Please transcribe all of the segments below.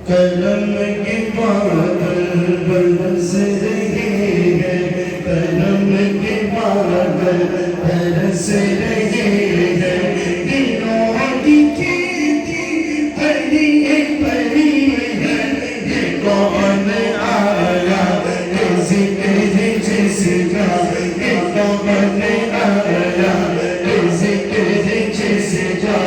करम के बादल बरस रहे हैं, करम के बादल बरस रहे हैं। दिलों की खेती बड़ी बड़ी है, ये कौन आया ये जिक्र जिसका, ये कौन आया ये जिक्र जिसका।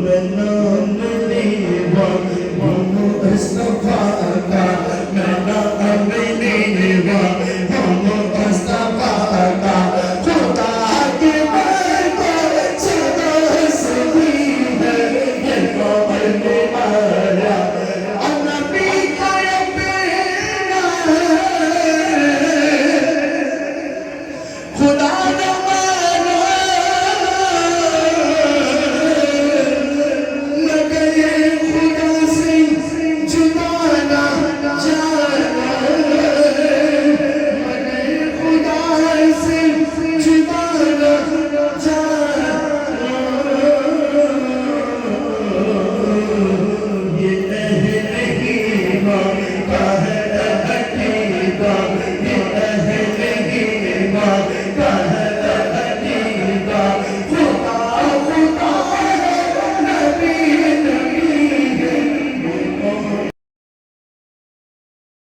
When I'm